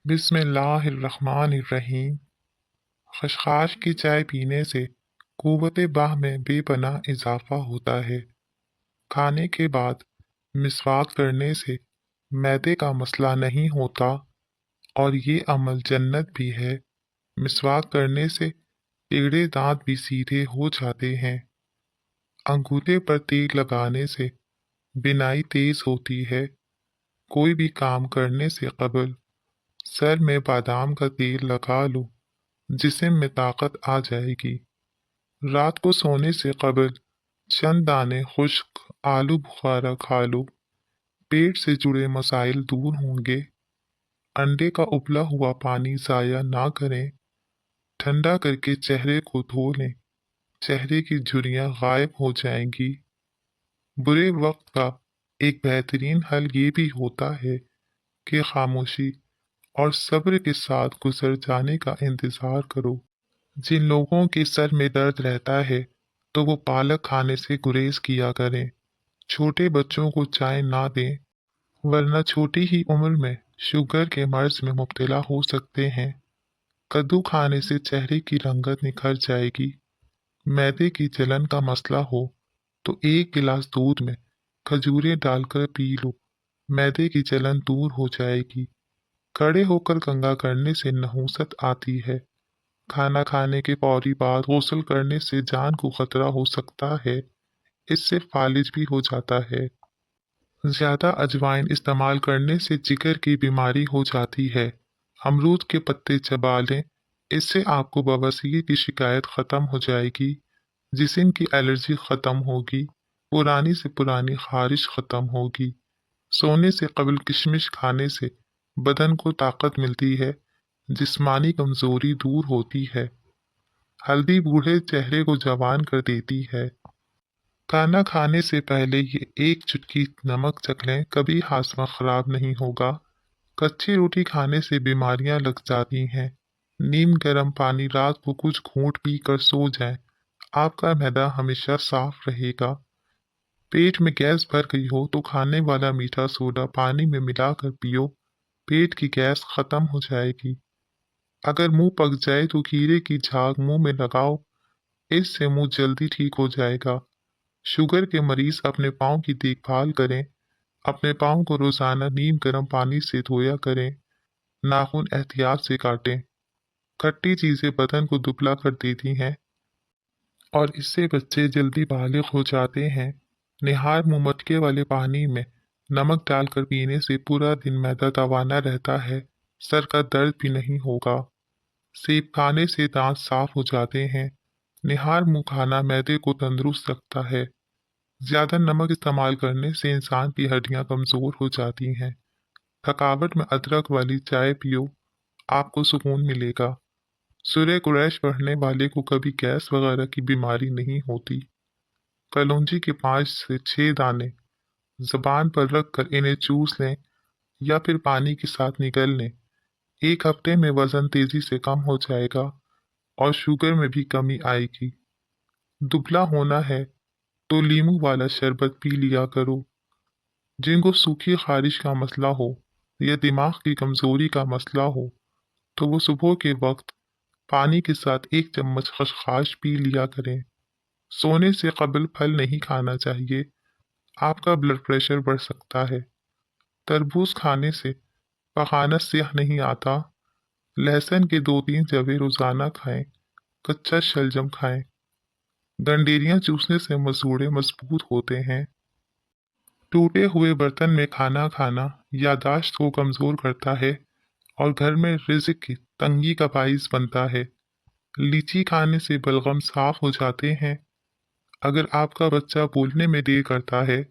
बिस्मिल्लाहिर्रहमानिर्रहीम। खशखाश की चाय पीने से कुव्वत बाह में बेपनाह इजाफा होता है। खाने के बाद मिसवाक करने से मैदे का मसला नहीं होता और ये अमल जन्नत भी है। मिसवाक करने से टेढ़े दांत भी सीधे हो जाते हैं। अंगूठे पर तेल लगाने से बिनाई तेज होती है। कोई भी काम करने से कबल सर में बादाम का तेल लगा लो, जिस्म में ताकत आ जाएगी। रात को सोने से कबल चंद दाने खुश्क आलू बुखारा खा लो, पेट से जुड़े मसाइल दूर होंगे। अंडे का उबला हुआ पानी ज़ाया ना करें, ठंडा करके चेहरे को धो लें, चेहरे की झुर्रियाँ गायब हो जाएंगी। बुरे वक्त का एक बेहतरीन हल ये भी होता है कि खामोशी और सब्र के साथ गुजर जाने का इंतज़ार करो। जिन लोगों के सर में दर्द रहता है तो वो पालक खाने से गुरेज किया करें। छोटे बच्चों को चाय ना दें, वरना छोटी ही उम्र में शुगर के मर्ज में मुब्तला हो सकते हैं। कद्दू खाने से चेहरे की रंगत निखर जाएगी। मैदे की जलन का मसला हो तो एक गिलास दूध में खजूरें डालकर पी लो, मैदे की जलन दूर हो जाएगी। खड़े होकर कंघा करने से नहुसत आती है। खाना खाने के फौरी बाद गुस्ल करने से जान को खतरा हो सकता है, इससे फालिज भी हो जाता है। ज्यादा अजवाइन इस्तेमाल करने से जिगर की बीमारी हो जाती है। अमरूद के पत्ते चबा लें, इससे आपको बवासीर की शिकायत खत्म हो जाएगी। जिस्म की एलर्जी खत्म होगी, पुरानी से पुरानी खारिश खत्म होगी। सोने से कबल किशमिश खाने से बदन को ताकत मिलती है, जिस्मानी कमजोरी दूर होती है। हल्दी बूढ़े चेहरे को जवान कर देती है। खाना खाने से पहले ये एक चुटकी नमक चख लें, कभी हाजमा खराब नहीं होगा। कच्ची रोटी खाने से बीमारियां लग जाती हैं। नीम गर्म पानी रात को कुछ घूंट पी कर सो जाएं, आपका मैदा हमेशा साफ रहेगा। पेट में गैस भर गई हो तो खाने वाला मीठा सोडा पानी में मिलाकर पियो, पेट की गैस खत्म हो जाएगी। अगर मुंह पक जाए तो खीरे की झाग मुंह में लगाओ, इससे मुंह जल्दी ठीक हो जाएगा। शुगर के मरीज अपने पाँव की देखभाल करें, अपने पाँव को रोजाना नीम गर्म पानी से धोया करें, नाखून एहतियात से काटें। खट्टी चीजें बदन को दुबला कर देती हैं और इससे बच्चे जल्दी बालिग हो जाते हैं। निहार मुंह मटके वाले पानी में नमक डालकर पीने से पूरा दिन मैदा दबाना रहता है, सर का दर्द भी नहीं होगा। सेब खाने से दांत साफ हो जाते हैं। निहार मुंह खाना मैदे को तंदुरुस्त रखता है। ज्यादा नमक इस्तेमाल करने से इंसान की हड्डियां कमजोर हो जाती हैं। थकावट में अदरक वाली चाय पियो, आपको सुकून मिलेगा। सूर्य कुरैश पढ़ने वाले को कभी गैस वगैरह की बीमारी नहीं होती। कलौंजी के 5 से 6 दाने जबान पर रख कर इन्हें चूस लें या फिर पानी के साथ निगल लें। एक हफ्ते में वजन तेजी से कम हो जाएगा और शुगर में भी कमी आएगी। दुबला होना है तो लीमू वाला शरबत पी लिया करो। जिनको सूखी खारिश का मसला हो या दिमाग की कमजोरी का मसला हो तो वो सुबह के वक्त पानी के साथ 1 चम्मच खसखस पी लिया करें। सोने से कबल फल नहीं खाना चाहिए, आपका ब्लड प्रेशर बढ़ सकता है। तरबूज खाने से पखाना स्याह नहीं आता। लहसुन के 2-3 जवे रोजाना खाएं। कच्चा शलजम खाएं। गंडेरियां चूसने से मसूड़े मजबूत होते हैं। टूटे हुए बर्तन में खाना खाना यादाश्त को कमजोर करता है और घर में रिज्क की तंगी का बाइस बनता है। लीची खाने से बलगम साफ हो जाते हैं। अगर आपका बच्चा बोलने में देर करता है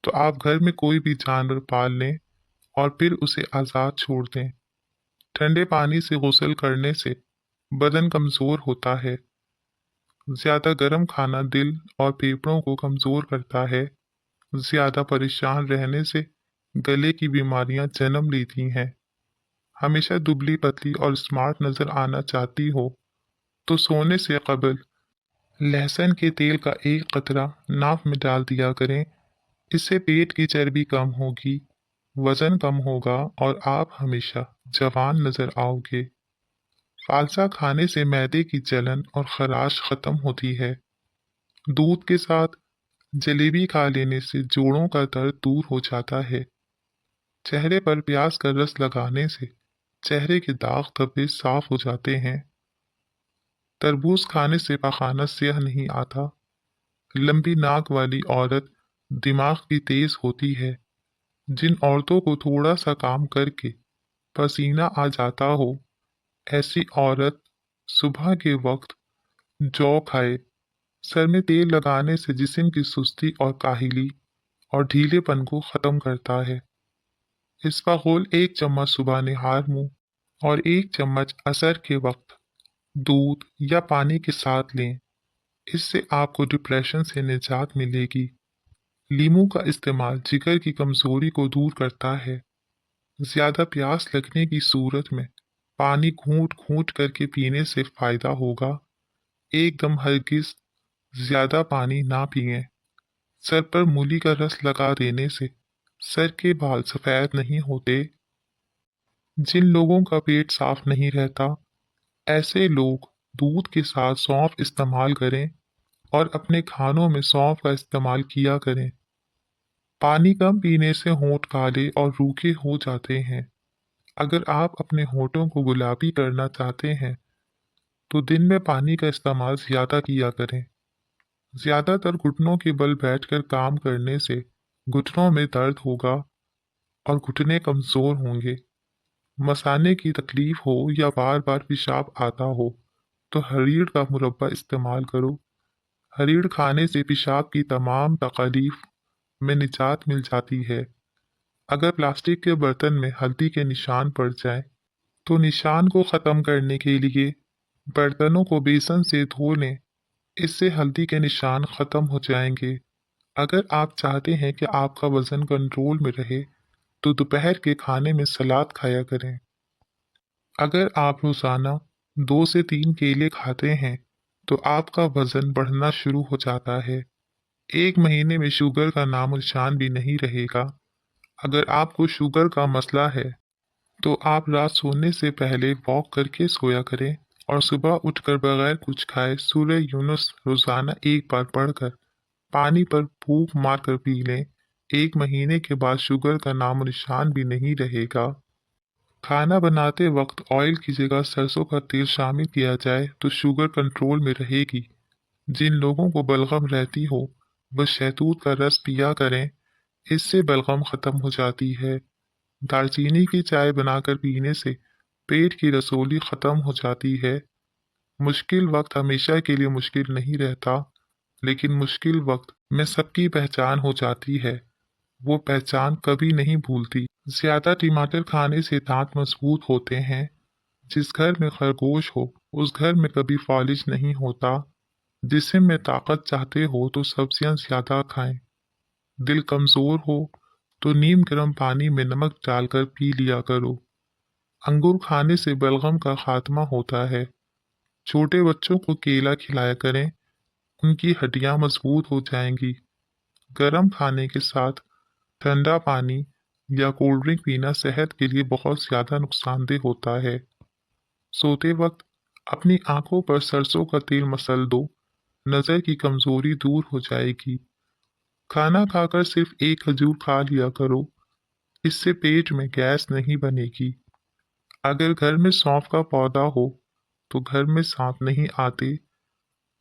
तो आप घर में कोई भी जानवर पाल लें और फिर उसे आज़ाद छोड़ दें। ठंडे पानी से गुस्ल करने से बदन कमजोर होता है। ज्यादा गर्म खाना दिल और फेफड़ों को कमजोर करता है। ज्यादा परेशान रहने से गले की बीमारियां जन्म लेती हैं। हमेशा दुबली पतली और स्मार्ट नजर आना चाहती हो तो सोने से कबल लहसुन के तेल का एक कतरा नाक में डाल दिया करें। इससे पेट की चर्बी कम होगी, वजन कम होगा और आप हमेशा जवान नजर आओगे। फालसा खाने से मैदे की जलन और खराश खत्म होती है। दूध के साथ जलेबी खा लेने से जोड़ों का दर्द दूर हो जाता है। चेहरे पर प्याज का रस लगाने से चेहरे के दाग धब्बे साफ हो जाते हैं। तरबूज खाने से पखाना स्याह नहीं आता। लंबी नाक वाली औरत दिमाग की तेज होती है। जिन औरतों को थोड़ा सा काम करके पसीना आ जाता हो, ऐसी औरत सुबह के वक्त जौ खाए। सर में तेल लगाने से जिस्म की सुस्ती और काहिली और ढीलेपन को खत्म करता है। इसका घोल 1 चम्मच सुबह निहार मुंह और 1 चम्मच असर के वक्त दूध या पानी के साथ लें। इससे आपको डिप्रेशन से निजात मिलेगी। लीमू का इस्तेमाल जिगर की कमजोरी को दूर करता है। ज्यादा प्यास लगने की सूरत में पानी घूंट घूंट करके पीने से फायदा होगा। एकदम हरगिज ज्यादा पानी ना पिएं। सर पर मूली का रस लगा देने से सर के बाल सफेद नहीं होते। जिन लोगों का पेट साफ नहीं रहता, ऐसे लोग दूध के साथ सौंफ इस्तेमाल करें और अपने खानों में सौंफ का इस्तेमाल किया करें। पानी कम पीने से होंठ काले और रूखे हो जाते हैं। अगर आप अपने होठों को गुलाबी करना चाहते हैं तो दिन में पानी का इस्तेमाल ज्यादा किया करें। ज्यादातर घुटनों के बल बैठकर काम करने से घुटनों में दर्द होगा और घुटने कमजोर होंगे। मसाने की तकलीफ हो या बार बार पेशाब आता हो तो हरीड़ का मुरब्बा इस्तेमाल करो। हरीड़ खाने से पेशाब की तमाम तकलीफ में निजात मिल जाती है। अगर प्लास्टिक के बर्तन में हल्दी के निशान पड़ जाएं, तो निशान को ख़त्म करने के लिए बर्तनों को बेसन से धो लें। इससे हल्दी के निशान ख़त्म हो जाएंगे। अगर आप चाहते हैं कि आपका वज़न कंट्रोल में रहे तो दोपहर के खाने में सलाद खाया करें। अगर आप रोज़ाना 2 से 3 केले खाते हैं तो आपका वज़न बढ़ना शुरू हो जाता है। 1 महीने में शुगर का नामो निशान भी नहीं रहेगा। अगर आपको शुगर का मसला है तो आप रात सोने से पहले वॉक करके सोया करें और सुबह उठकर बगैर कुछ खाए सूरह यूनुस रोज़ाना 1 बार पढ़कर पानी पर फूंक मार कर पी लें। 1 महीने के बाद शुगर का नामो निशान भी नहीं रहेगा। खाना बनाते वक्त ऑयल की जगह सरसों का तेल शामिल किया जाए तो शुगर कंट्रोल में रहेगी। जिन लोगों को बलगम रहती हो वह शहतूत का रस पिया करें। इससे बलगम खत्म हो जाती है। दालचीनी की चाय बनाकर पीने से पेट की रसोली खत्म हो जाती है। मुश्किल वक्त हमेशा के लिए मुश्किल नहीं रहता, लेकिन मुश्किल वक्त में सबकी पहचान हो जाती है। वो पहचान कभी नहीं भूलती। ज्यादा टमाटर खाने से दांत मजबूत होते हैं। जिस घर में खरगोश हो उस घर में कभी फालिज नहीं होता। जिस्म में ताकत चाहते हो तो सब्जियां ज्यादा खाएं। दिल कमजोर हो तो नीम गर्म पानी में नमक डालकर पी लिया करो। अंगूर खाने से बलगम का खात्मा होता है। छोटे बच्चों को केला खिलाया करें, उनकी हड्डियां मजबूत हो जाएंगी। गर्म खाने के साथ ठंडा पानी या कोल्ड ड्रिंक पीना सेहत के लिए बहुत ज्यादा नुकसानदेह होता है। सोते वक्त अपनी आंखों पर सरसों का तेल मसल दो, नजर की कमजोरी दूर हो जाएगी। खाना खाकर सिर्फ एक खजूर खा लिया करो, इससे पेट में गैस नहीं बनेगी। अगर घर में सौंफ का पौधा हो तो घर में सांप नहीं आते।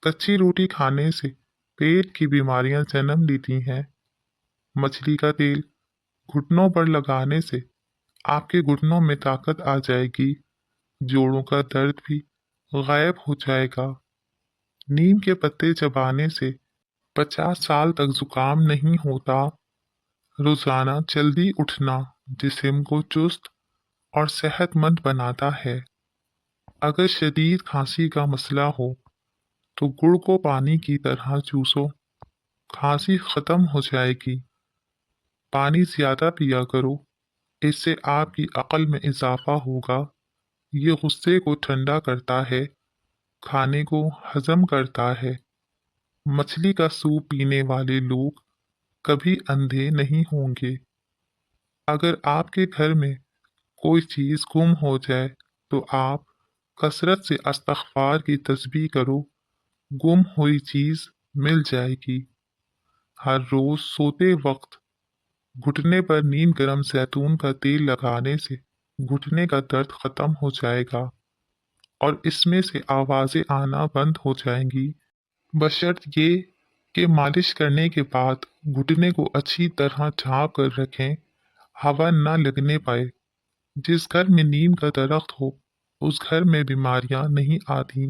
कच्ची रोटी खाने से पेट की बीमारियां जन्म लेती हैं। मछली का तेल घुटनों पर लगाने से आपके घुटनों में ताकत आ जाएगी। जोड़ों का दर्द भी गायब हो जाएगा। नीम के पत्ते चबाने से 50 साल तक जुकाम नहीं होता। रोजाना जल्दी उठना जिस्म को चुस्त और सेहतमंद बनाता है। अगर शदीद खांसी का मसला हो तो गुड़ को पानी की तरह चूसो, खांसी खत्म हो जाएगी। पानी ज्यादा पिया करो, इससे आपकी अक्ल में इजाफा होगा। ये गुस्से को ठंडा करता है, खाने को हजम करता है। मछली का सूप पीने वाले लोग कभी अंधे नहीं होंगे। अगर आपके घर में कोई चीज़ गुम हो जाए तो आप कसरत से इस्तग़फ़ार की तस्बीह करो, गुम हुई चीज़ मिल जाएगी। हर रोज़ सोते वक्त घुटने पर नीम गरम जैतून का तेल लगाने से घुटने का दर्द ख़त्म हो जाएगा और इसमें से आवाज़ें आना बंद हो जाएंगी, बशर्ते ये कि मालिश करने के बाद घुटने को अच्छी तरह ढाँप कर रखें, हवा न लगने पाए। जिस घर में नीम का दरख्त हो उस घर में बीमारियां नहीं आती।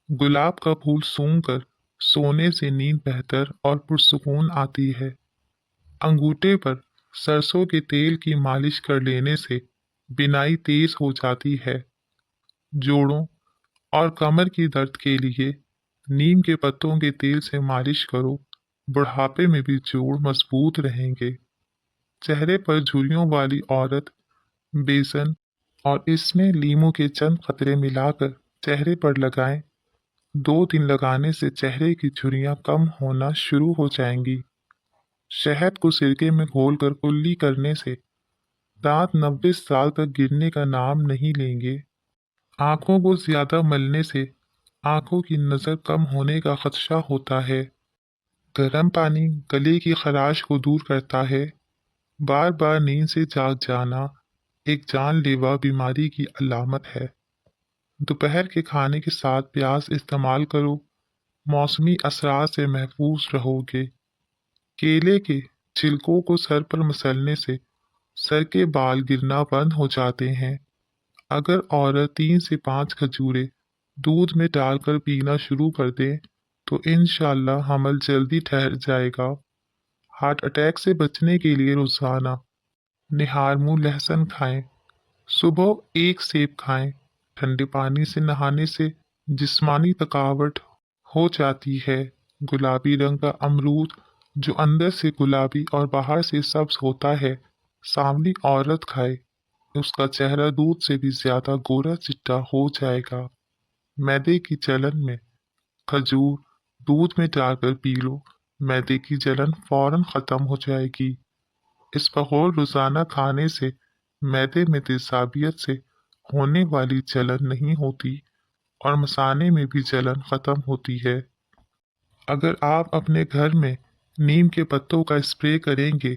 गुलाब का फूल सूंघकर सोने से नींद बेहतर और पुरसुकून आती है। अंगूठे पर सरसों के तेल की मालिश कर लेने से बिनाई तेज हो जाती है। जोड़ों और कमर की दर्द के लिए नीम के पत्तों के तेल से मालिश करो, बुढ़ापे में भी जोड़ मजबूत रहेंगे। चेहरे पर झुर्रियों वाली औरत बेसन और इसमें लीमू के चंद कतरे मिलाकर चेहरे पर लगाएं। 2 दिन लगाने से चेहरे की झुर्रियां कम होना शुरू हो जाएंगी। शहद को सिरके में घोलकर कुल्ली करने से दांत 90 साल तक गिरने का नाम नहीं लेंगे। आंखों को ज्यादा मलने से आंखों की नज़र कम होने का खदशा होता है। गर्म पानी गले की खराश को दूर करता है। बार बार नींद से जाग जाना एक जानलेवा बीमारी की अलामत है। दोपहर के खाने के साथ प्याज इस्तेमाल करो, मौसमी असरात से महफूज रहोगे। केले के छिलकों को सर पर मसलने से सर के बाल गिरना बंद हो जाते हैं। अगर औरत 3 से 5 खजूरें दूध में डालकर पीना शुरू कर दे तो इंशाल्लाह हमल जल्दी ठहर जाएगा। हार्ट अटैक से बचने के लिए रोजाना निहार मुंह लहसुन खाएं। सुबह 1 सेब खाएं। ठंडे पानी से नहाने से जिस्मानी थकावट हो जाती है। गुलाबी रंग का अमरूद जो अंदर से गुलाबी और बाहर से सब्ज होता है, सांवली औरत खाए, उसका चेहरा दूध से भी ज्यादा गोरा चिट्टा हो जाएगा। मैदे की जलन में खजूर दूध में डालकर पी लो, मैदे की जलन फौरन खत्म हो जाएगी। इसबगोल रोजाना खाने से मैदे में तेजाबियत से होने वाली जलन नहीं होती और मसाने में भी जलन खत्म होती है। अगर आप अपने घर में नीम के पत्तों का स्प्रे करेंगे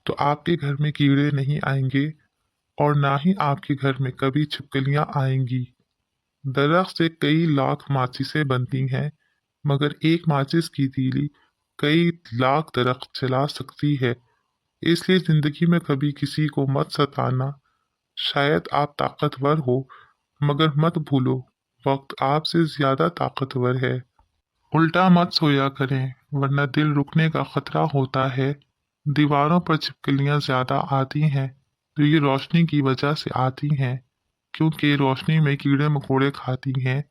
तो आपके घर में कीड़े नहीं आएंगे और ना ही आपके घर में कभी छिपकलियां आएंगी। दरख्त से कई लाख माचिसें बनती हैं, मगर एक माचिस की तीली कई लाख दरख्त जला सकती है। इसलिए जिंदगी में कभी किसी को मत सताना। शायद आप ताकतवर हो, मगर मत भूलो वक्त आपसे ज्यादा ताकतवर है। उल्टा मत सोया करें वरना दिल रुकने का खतरा होता है। दीवारों पर छिपकलियां ज्यादा आती हैं तो ये रोशनी की वजह से आती हैं, क्योंकि रोशनी में कीड़े मकोड़े खाती हैं।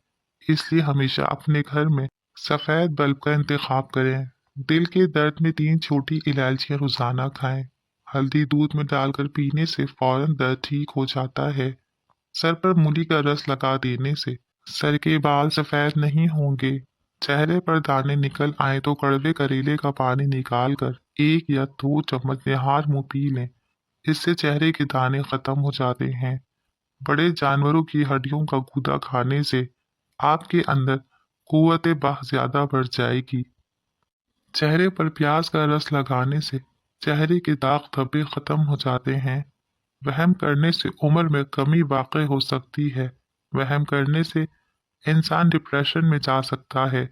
इसलिए हमेशा अपने घर में सफ़ेद बल्ब का इंतखाब करें। दिल के दर्द में 3 छोटी इलायचियां रोजाना खाएं। हल्दी दूध में डालकर पीने से फौरन दर्द ठीक हो जाता है। सर पर मूली का रस लगा देने से सर के बाल सफेद नहीं होंगे। चेहरे पर दाने निकल आए तो कड़वे करेले का पानी निकाल कर 1 या 2 चम्मच निहार मुंह पी लें। इससे चेहरे के दाने खत्म हो जाते हैं। बड़े जानवरों की हड्डियों का गूदा खाने से आपके अंदर कुव्वत बाह ज्यादा बढ़ जाएगी। चेहरे पर प्याज का रस लगाने से चेहरे के दाग धब्बे खत्म हो जाते हैं। वहम करने से उम्र में कमी वाक़ई हो सकती है। वहम करने से इंसान डिप्रेशन में जा सकता है।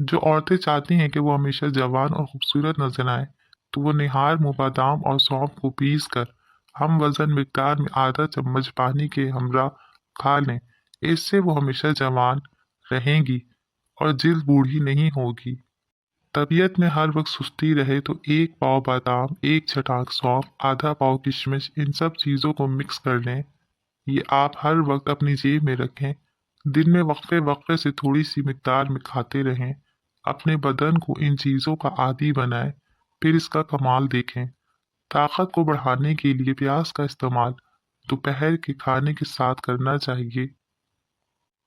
जो औरतें चाहती हैं कि वो हमेशा जवान और खूबसूरत नजर आए तो वो निहार मुँह बादाम और सौंफ को पीस कर हम वजन मिकदार में आधा चम्मच पानी के हमरा खा लें। इससे वो हमेशा जवान रहेंगी और जिल्द बूढ़ी नहीं होगी। तबीयत में हर वक्त सुस्ती रहे तो 1 पाव बादाम, 1 चटाक सौंफ, आधा पाव किशमिश, इन सब चीज़ों को मिक्स कर लें। ये आप हर वक्त अपनी जेब में रखें। दिन में वक्फे वक्फे से थोड़ी सी मिकदार में खाते रहें। अपने बदन को इन चीज़ों का आदी बनाएं, फिर इसका कमाल देखें। ताकत को बढ़ाने के लिए प्याज का इस्तेमाल दोपहर के खाने के साथ करना चाहिए।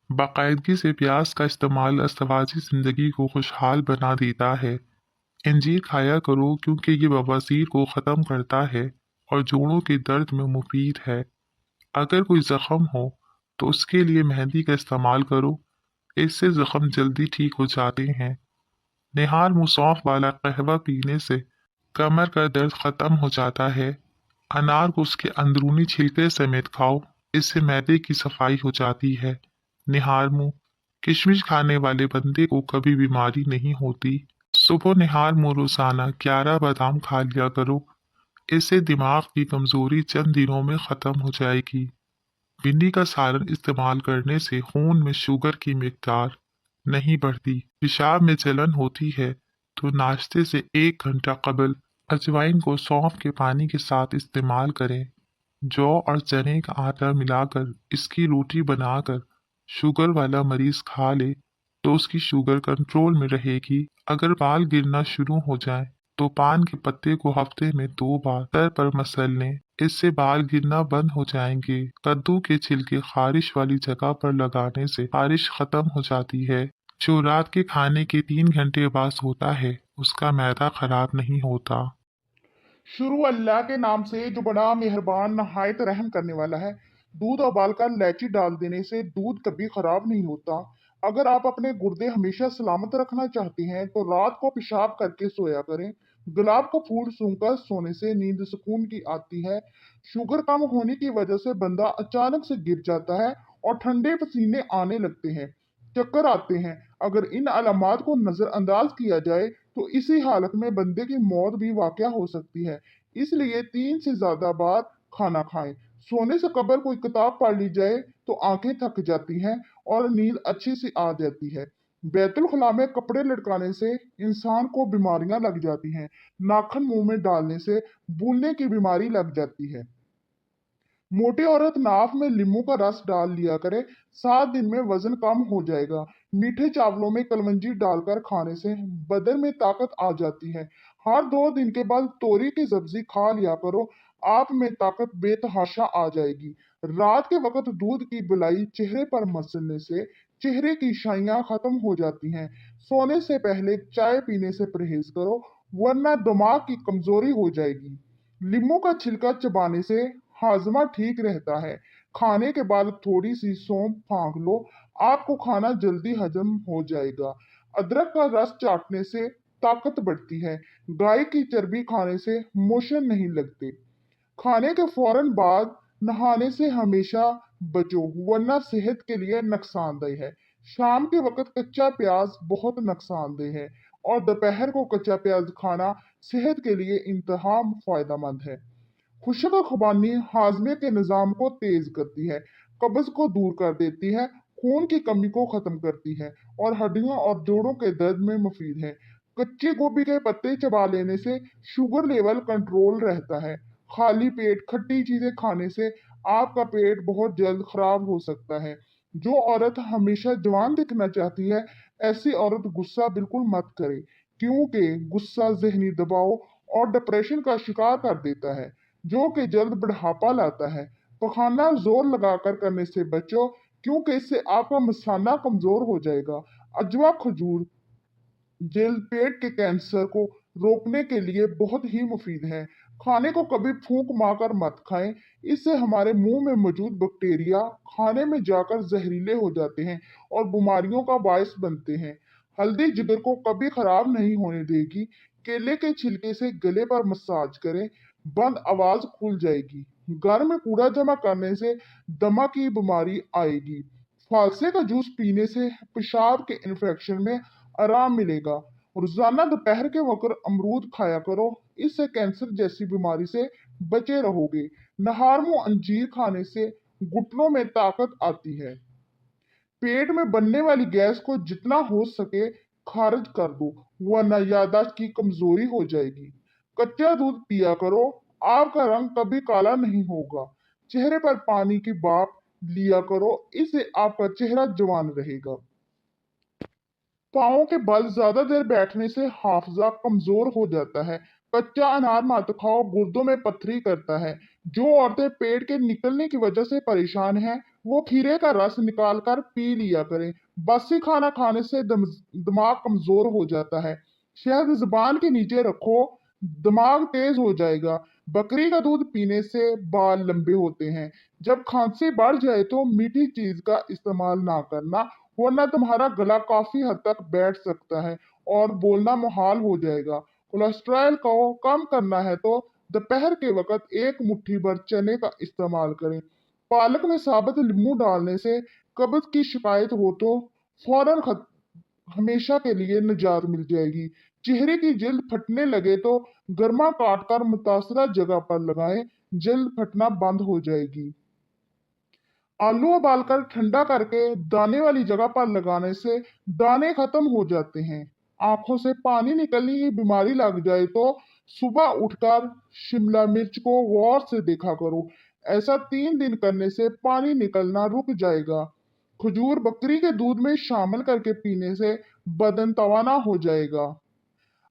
बाकायदगी से प्याज का इस्तेमाल अस्तवाजी ज़िंदगी को खुशहाल बना देता है। इंजीर खाया करो क्योंकि ये बवासीर को ख़त्म करता है और जोड़ों के दर्द में मुफीद है। अगर कोई जख्म हो तो उसके लिए मेहंदी का इस्तेमाल करो, इससे जख्म जल्दी ठीक हो जाते हैं। निहाल मुंह सौंफ वाला कहवा पीने से कमर का दर्द खत्म हो जाता है। अनार को उसके अंदरूनी छिलके समेत खाओ, इससे मैदे की सफाई हो जाती है। निहाल मुंह किशमिश खाने वाले बंदे को कभी बीमारी नहीं होती। सुबह निहाल मुंह रोजाना 11 बादाम खा लिया करो, इससे दिमाग की कमजोरी चंद दिनों में खत्म हो जाएगी। भिंडी का सालन इस्तेमाल करने से खून में शुगर की मिकदार नहीं बढ़ती। पेशाब में जलन होती है तो नाश्ते से 1 घंटा कबल अजवाइन को सौंफ के पानी के साथ इस्तेमाल करें। जौ और चने का आटा मिलाकर इसकी रोटी बनाकर शुगर वाला मरीज खा ले तो उसकी शुगर कंट्रोल में रहेगी। अगर बाल गिरना शुरू हो जाए तो पान के पत्ते को हफ्ते में 2 बार सर पर मसल लें, इससे बाल गिरना बंद हो जाएंगे। कद्दू के छिलके खारिश वाली जगह पर लगाने से खारिश खत्म हो जाती है। जो रात के खाने के 3 घंटे बाद सोता है उसका मैदा खराब नहीं होता। शुरू अल्लाह के नाम से जो बड़ा मेहरबान नहायत रहम करने वाला है। दूध उबालकर इलायची डाल देने से दूध कभी खराब नहीं होता। अगर आप अपने गुर्दे हमेशा सलामत रखना चाहते हैं तो रात को पेशाब करके सोया करें। गुलाब का फूल सूंघकर सोने से नींद सुकून की आती है। शुगर कम होने की वजह से बंदा अचानक से गिर जाता है और ठंडे पसीने आने लगते हैं, चक्कर आते हैं। अगर इन अलामात को नजरअंदाज किया जाए तो इसी हालत में बंदे की मौत भी वाक़या हो सकती है। इसलिए 3 से ज़्यादा बार खाना खाएं। सोने से कबल कोई किताब पढ़ ली जाए तो आंखें थक जाती हैं और नींद अच्छी सी आ जाती है। बैतुल खला में कपड़े लटकाने से इंसान को बीमारियां लग जाती हैं। नाखून मुंह में डालने से भूलने की बीमारी लग जाती है। मोटी औरत नाक में नींबू का रस डाल लिया करे, 7 दिन में वजन कम हो जाएगा। मीठे चावलों में कलमंजी डालकर खाने से बदन में ताकत आ जाती है। हर 2 दिन के बाद तोरी की सब्जी खा लिया करो, आप में ताकत बेतहाशा आ जाएगी। रात के वक्त दूध की बुलाई चेहरे पर मसलने से चेहरे की शाइयां खत्म हो जाती हैं। सोने से पहले चाय पीने से परहेज करो, वरना दिमाग की कमजोरी हो जाएगी। नींबू का छिलका चबाने से हाजमा ठीक रहता है। खाने के बाद थोड़ी सी सौंफ फाँक लो, आपको खाना जल्दी हजम हो जाएगा। अदरक का रस चाटने से ताकत बढ़ती है। गाय की चर्बी खाने से मोशन नहीं लगते। खाने के फौरन बाद नहाने से हमेशा बचो, वरना सेहत के लिए नुकसानदेह है। शाम के वक्त कच्चा प्याज बहुत नुकसानदेह है और दोपहर को कच्चा प्याज खाना सेहत के लिए इंतहा फायदेमंद है। खुशक खुबानी हाजमे के निज़ाम को तेज करती है, कब्ज को दूर कर देती है, खून की कमी को खत्म करती है और हड्डियों और जोड़ों के दर्द में मुफीद है। कच्चे गोभी के पत्ते चबा लेने से शुगर लेवल कंट्रोल रहता है। खाली पेट खट्टी चीजें खाने से आपका पेट बहुत जल्द खराब हो सकता है। जो औरत हमेशा जवान दिखना चाहती है, ऐसी औरत गुस्सा बिल्कुल मत करे, क्योंकि गुस्सा जहनी दबाव और डिप्रेशन का शिकार कर देता है, जो कि जल्द बुढ़ापा लाता है। पखाना जोर लगाकर करने से बचो, क्योंकि इससे आपका मसाना कमजोर हो जाएगा। अजवा खजूर जल्द पेट के कैंसर को रोकने के लिए बहुत ही मुफीद है। खाने को कभी फूंक मारकर मत खाएं, इससे हमारे मुंह में मौजूद बैक्टीरिया खाने में जाकर जहरीले हो जाते हैं और बीमारियों का बायस बनते हैं। हल्दी जिगर को कभी खराब नहीं होने देगी। केले के छिलके से गले पर मसाज करें, बंद आवाज खुल जाएगी। घर में कूड़ा जमा करने से दमा की बीमारी आएगी। फालसे का जूस पीने से पेशाब के इन्फेक्शन में आराम मिलेगा। रोजाना दोपहर के वक्त अमरूद खाया करो, इससे कैंसर जैसी बीमारी से बचे रहोगे। नहार में अंजीर खाने से घुटनों में ताकत आती है। पेट में बनने वाली गैस को जितना हो सके खारिज कर दो, वरना याददाश्त की कमजोरी हो जाएगी। कच्चा दूध पिया करो, आपका रंग कभी काला नहीं होगा। चेहरे पर पानी की भाप लिया करो, इससे आपका चेहरा जवान रहेगा। पाँव के बल ज्यादा देर बैठने से हाफजा कमजोर हो जाता है। कच्चा अनार मत खाओ, गुर्दों में पथरी करता है। जो औरतें पेट के निकलने की वजह से परेशान हैं, वो खीरे का रस निकाल कर पी लिया करें। बासी खाना खाने से दिमाग कमजोर हो जाता है। शहद जुबान के नीचे रखो, दिमाग तेज हो जाएगा। बकरी का दूध पीने से बाल लंबे होते हैं। जब खांसी बढ़ जाए तो मीठी चीज का इस्तेमाल ना करना, वरना तुम्हारा गला काफी हद तक बैठ सकता है और बोलना मुहाल हो जाएगा। कोलेस्ट्रॉल को कम करना है तो दोपहर के वक्त एक मुट्ठी भर चने का इस्तेमाल करें। पालक में साबुत नींबू डालने से कब्ज की शिकायत हो तो फौरन हमेशा के लिए निजात मिल जाएगी। चेहरे की जल्द फटने लगे तो गर्मा काट कर मुतासरा जगह पर लगाएं, जल्द फटना बंद हो जाएगी। आलू उबालकर ठंडा करके दाने वाली जगह पर लगाने से दाने खत्म हो जाते हैं। आंखों से पानी निकलने की बीमारी लग जाए तो सुबह उठकर शिमला मिर्च को गौर से देखा करो। ऐसा 3 दिन करने से पानी निकलना रुक जाएगा। खजूर बकरी के दूध में शामिल करके पीने से बदन तवाना हो जाएगा।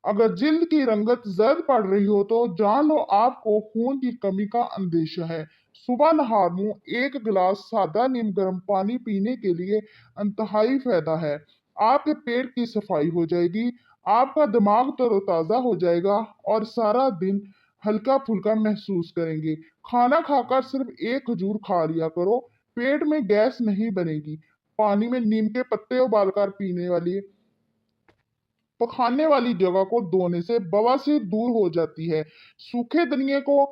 अगर जिल्द की रंगत जर्द पड़ रही हो तो जान लो आपको खून की कमी का अंदेशा है। सुबह नहार मुंह एक गिलास सादा नीम गर्म पानी पीने के लिए इंतहाई फायदा है। आपके पेट की सफाई हो जाएगी, आपका दिमाग तरोताजा हो जाएगा और सारा दिन हल्का फुल्का महसूस करेंगे। खाना खाकर सिर्फ एक खजूर खा लिया करो, पेट में गैस नहीं बनेगी। पानी में नीम के पत्ते उबालकर पीने वाली पखाने वाली जगह को धोने से बवासीर दूर हो जाती है। सूखे धनिए को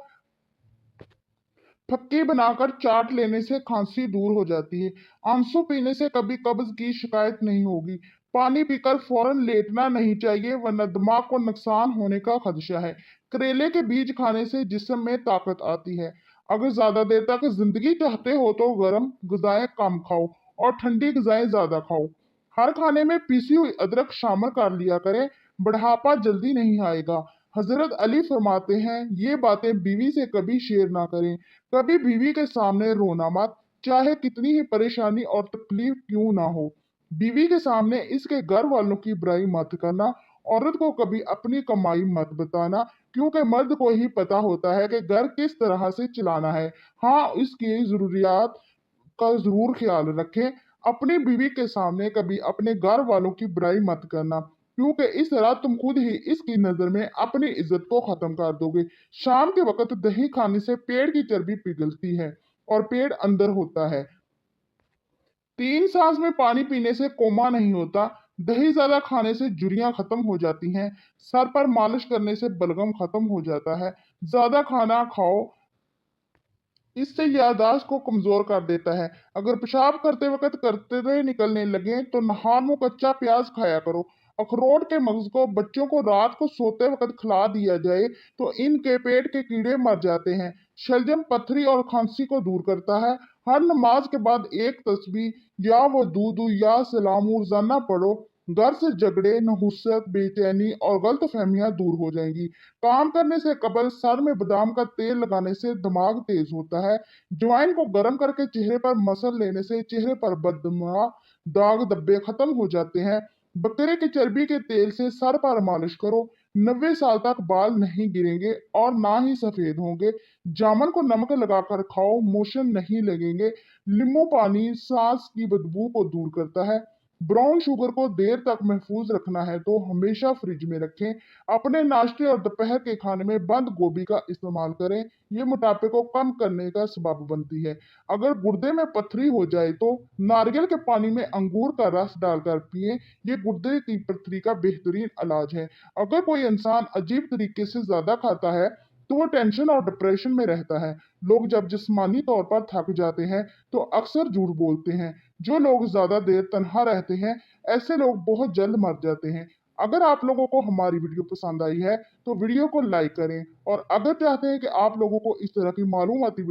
फक्की बनाकर चाट लेने से खांसी दूर हो जाती है। आंसू पीने से कभी कब्ज की शिकायत नहीं होगी। पानी पीकर फौरन लेटना नहीं चाहिए वरना दिमाग को नुकसान होने का खदशा है। करेले के बीज खाने से जिस्म में ताकत आती है। अगर ज्यादा देर तक जिंदगी चाहते हो तो गर्म गजाएं कम खाओ और ठंडी गजाएं ज्यादा खाओ। हर खाने में पीसी हुई अदरक शामिल कर लिया करें, बुढ़ापा जल्दी नहीं आएगा। हजरत अली फरमाते हैं, ये बातें बीवी से कभी शेयर ना करें। कभी बीवी के सामने रोना मत, चाहे कितनी ही परेशानी और तकलीफ क्यों ना हो। बीवी के सामने इसके घर वालों की बुराई मत करना। औरत को कभी अपनी कमाई मत बताना, क्योंकि मर्द को ही पता होता है कि घर किस तरह से चलाना है। हाँ, इसकी जरूरियात का जरूर ख्याल रखें। अपनी बीवी के सामने कभी अपने घर वालों की बुराई मत करना, क्योंकि इस तरह तुम खुद ही इसकी नजर में अपनी इज्जत को खत्म कर दोगे। शाम के वक्त दही खाने से पेट की चर्बी पिघलती है और पेट अंदर होता है। 3 सांस में पानी पीने से कोमा नहीं होता। दही ज्यादा खाने से झुर्रियां खत्म हो जाती हैं। सर पर मालिश करने से बलगम खत्म हो जाता है। ज्यादा खाना खाओ, इससे याददाश्त को कमजोर कर देता है। अगर पेशाब करते वक्त करते निकलने लगे तो नहार मुंह कच्चा प्याज खाया करो। अखरोट के मगज को बच्चों को रात को सोते वक्त खिला दिया जाए तो इनके पेट के कीड़े मर जाते हैं। शलजम पथरी और खांसी को दूर करता है। हर नमाज के बाद एक तस्बीह या वो दूदू या सलाम रोजाना पढ़ो। घर से झगड़े, नहुसत, बेचैनी और गलत फहमियां दूर हो जाएंगी। काम करने से कबल सर में बादाम का तेल लगाने से दिमाग तेज होता है। ज्वाइन को गर्म करके चेहरे पर मसल लेने से चेहरे पर बदनुमा दाग धब्बे खत्म हो जाते हैं। बकरे की चर्बी के तेल से सर पर मालिश करो। 90 साल तक बाल नहीं गिरेंगे और ना ही सफेद होंगे। जामुन को नमक लगाकर खाओ, मोशन नहीं लगेंगे। नींबू पानी सांस की बदबू को दूर करता है। ब्राउन शुगर को देर तक महफूज रखना है तो हमेशा फ्रिज में रखें। अपने नाश्ते और दोपहर के खाने में बंद गोभी का इस्तेमाल करें, ये मोटापे को कम करने का सबब बनती है। अगर गुर्दे में पथरी हो जाए तो नारियल के पानी में अंगूर का रस डालकर पिए, ये गुर्दे की पथरी का बेहतरीन इलाज है। अगर कोई इंसान अजीब तरीके से ज्यादा खाता है तो वो टेंशन और डिप्रेशन में रहता है। लोग जब जिस्मानी तौर पर थक जाते हैं तो अक्सर झूठ बोलते हैं। जो लोग ज्यादा देर तन्हा रहते हैं, ऐसे लोग बहुत जल्द मर जाते हैं। अगर आप लोगों को हमारी वीडियो पसंद आई है तो वीडियो को लाइक करें और अगर चाहते हैं कि आप लोगों को इस तरह की मालूमाती